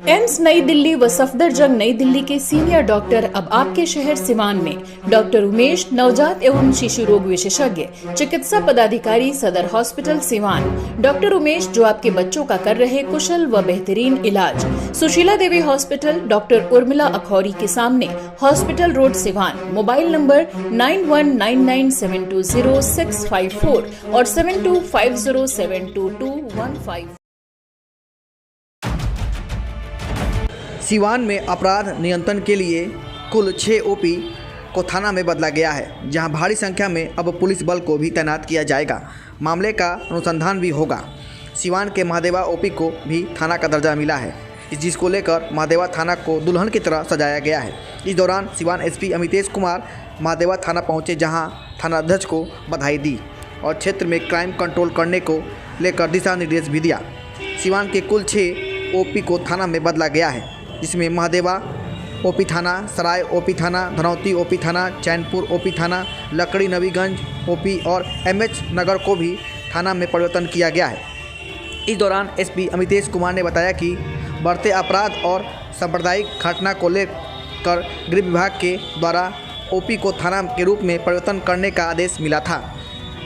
AIIMS नई दिल्ली व सफदरजंग नई दिल्ली के सीनियर डॉक्टर अब आपके शहर सिवान में डॉक्टर उमेश, नवजात एवं शिशु रोग विशेषज्ञ, चिकित्सा पदाधिकारी, सदर हॉस्पिटल सिवान। डॉक्टर उमेश जो आपके बच्चों का कर रहे कुशल व बेहतरीन इलाज। सुशीला देवी हॉस्पिटल, डॉक्टर उर्मिला अखौरी के सामने, hospital road Siwan. Mobile number 9199720654 और 7250722155। सिवान में अपराध नियंत्रण के लिए कुल 6 ओपी को थाना में बदला गया है, जहां भारी संख्या में अब पुलिस बल को भी तैनात किया जाएगा। मामले का अनुसंधान भी होगा। सिवान के महादेवा ओपी को भी थाना का दर्जा मिला है, जिसको लेकर महादेवा थाना को दुल्हन की तरह सजाया गया है। इस दौरान सिवान एसपी अमितेश कुमार महादेवा थाना पहुंचे, जहां थानाध्यक्ष को बधाई दी और क्षेत्र में क्राइम कंट्रोल करने को लेकर दिशा निर्देश भी दिया। सिवान के कुल 6 ओपी को थाना में बदला गया है, जिसमें महादेवा ओपी थाना, सराय ओपी थाना, धनौती ओपी थाना, चैनपुर ओपी थाना, लकड़ी नबीगंज ओपी और एमएच नगर को भी थाना में परिवर्तन किया गया है। इस दौरान एसपी अमितेश कुमार ने बताया कि बढ़ते अपराध और सांप्रदायिक घटना को लेकर गृह विभाग के द्वारा ओपी को थाना के रूप में परिवर्तन करने का आदेश मिला था,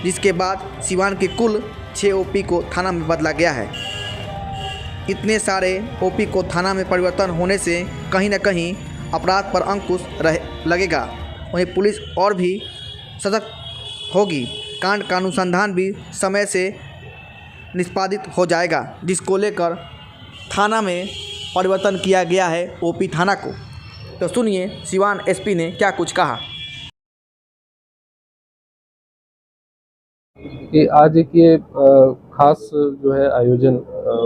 जिसके बाद सिवान के कुल 6 ओपी को थाना में बदला गया है। इतने सारे ओपी को थाना में परिवर्तन होने से कहीं न कहीं अपराध पर अंकुश लगेगा। वहीं पुलिस और भी सतर्क होगी। कांड का अनुसंधान भी समय से निष्पादित हो जाएगा, जिसको लेकर थाना में परिवर्तन किया गया है ओपी थाना को। तो सुनिए सिवान एसपी ने क्या कुछ कहा। कि आज एक ये खास जो है आयोजन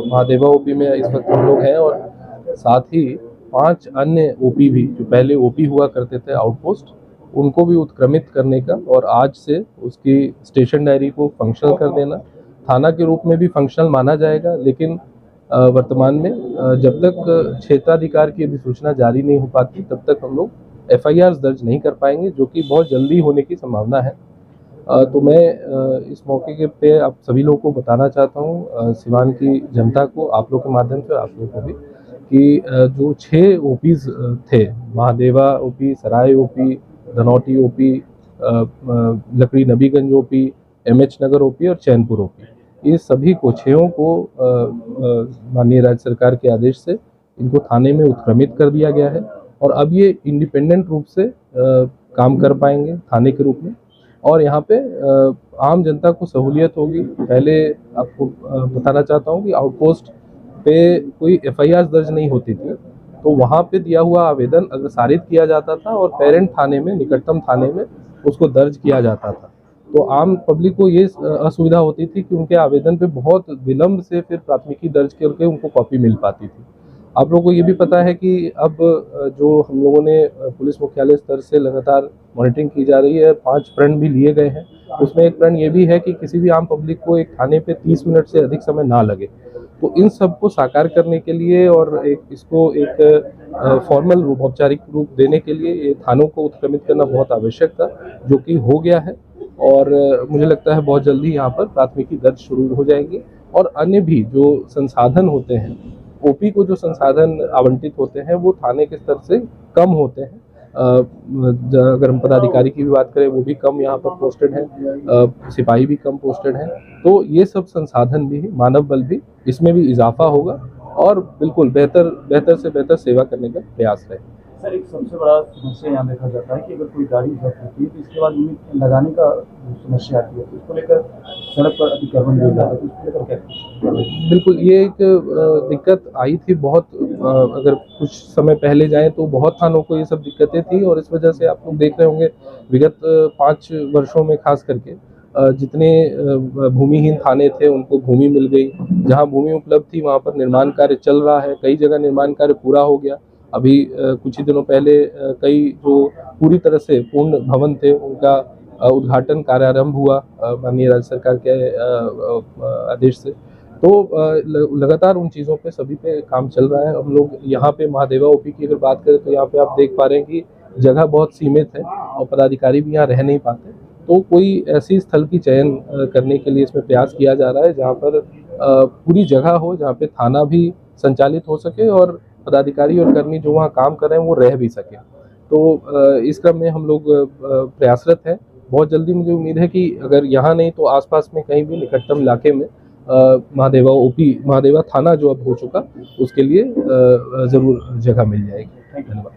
महादेवा ओपी में इस वक्त हम लोग हैं, और साथ ही 5 अन्य ओपी भी जो पहले ओपी हुआ करते थे आउटपोस्ट, उनको भी उत्क्रमित करने का और आज से उसकी स्टेशन डायरी को फंक्शनल कर देना। थाना के रूप में भी फंक्शनल माना जाएगा, लेकिन वर्तमान में जब तक क्षेत्राधिकार की अधिसूचना जारी नहीं हो पाती तब तक हम लोग FIR दर्ज नहीं कर पाएंगे, जो कि बहुत जल्दी होने की संभावना है। तो मैं इस मौके पे आप सभी लोगों को बताना चाहता हूँ, सिवान की जनता को, आप लोग के माध्यम से आप लोगों को भी, कि जो 6 ओपीज़ थे, महादेवा ओपी, सराय ओपी, धनौटी ओपी, लकड़ी नबीगंज ओपी, MH नगर ओपी और चैनपुर ओपी, ये सभी को 6 को माननीय राज्य सरकार के आदेश से इनको थाने में उत्क्रमित कर दिया गया है, और अब ये इंडिपेंडेंट रूप से काम कर पाएंगे थाने के रूप में, और यहाँ पे आम जनता को सहूलियत होगी। पहले आपको बताना चाहता हूँ कि आउटपोस्ट पे कोई FIR दर्ज नहीं होती थी, तो वहाँ पे दिया हुआ आवेदन अग्रसारित किया जाता था और पेरेंट थाने में, निकटतम थाने में उसको दर्ज किया जाता था। तो आम पब्लिक को ये असुविधा होती थी कि उनके आवेदन पे बहुत विलम्ब से फिर प्राथमिकी दर्ज करके उनको कॉपी मिल पाती थी। आप लोगों को ये भी पता है कि अब जो हम लोगों ने पुलिस मुख्यालय स्तर से लगातार मॉनिटरिंग की जा रही है, 5 प्रण भी लिए गए हैं। उसमें एक प्रण ये भी है कि किसी भी आम पब्लिक को एक थाने पे 30 मिनट से अधिक समय ना लगे। तो इन सब को साकार करने के लिए और इसको एक फॉर्मल रूप, औपचारिक रूप देने के लिए ये थानों को उत्क्रमित करना बहुत आवश्यक था, जो कि हो गया है। और मुझे लगता है बहुत जल्दी यहाँ पर प्राथमिकी दर्ज शुरू हो जाएगी, और अन्य भी जो संसाधन होते हैं, ओपी को जो संसाधन आवंटित होते हैं वो थाने के स्तर से कम होते हैं। अगर हम पदाधिकारी की भी बात करें, वो भी कम यहाँ पर पोस्टेड हैं, सिपाही भी कम पोस्टेड हैं। तो ये सब संसाधन भी, मानव बल भी, इसमें भी इजाफा होगा और बिल्कुल बेहतर से बेहतर सेवा करने का प्रयास रहे। सर, एक सबसे बड़ा समस्या यहाँ देखा जाता है कि अगर कोई गाड़ी जब्त होती है तो इसके बाद लगाने का समस्या आती है, तो इसको लेकर सड़क पर अतिक्रमण हो जाता है, तो इसको लेकर क्या? बिल्कुल, ये एक दिक्कत आई थी बहुत। अगर कुछ समय पहले जाएं तो बहुत थानों को ये सब दिक्कतें थी, और इस वजह से आप लोग देख रहे होंगे विगत 5 वर्षों में खास करके जितने भूमिहीन थाने थे उनको भूमि मिल गई। जहाँ भूमि उपलब्ध थी वहाँ पर निर्माण कार्य चल रहा है, कई जगह निर्माण कार्य पूरा हो गया। अभी कुछ ही दिनों पहले कई जो पूरी तरह से पूर्ण भवन थे उनका उद्घाटन कार्यारंभ हुआ माननीय राज्य सरकार के आदेश से। तो लगातार उन चीज़ों पे सभी पे काम चल रहा है। हम लोग यहाँ पे महादेवा ओपी की अगर बात करें तो यहाँ पे आप देख पा रहे हैं कि जगह बहुत सीमित है और पदाधिकारी भी यहाँ रह नहीं पाते। तो कोई ऐसी स्थल की चयन करने के लिए इसमें प्रयास किया जा रहा है जहाँ पर पूरी जगह हो, जहाँ पे थाना भी संचालित हो सके और पदाधिकारी और कर्मी जो वहाँ काम कर रहे हैं वो रह भी सकें। तो इस क्रम में हम लोग प्रयासरत हैं। बहुत जल्दी मुझे उम्मीद है कि अगर यहाँ नहीं तो आसपास में कहीं भी निकटतम इलाके में महादेवा ओपी, महादेवा थाना जो अब हो चुका, उसके लिए ज़रूर जगह मिल जाएगी। धन्यवाद।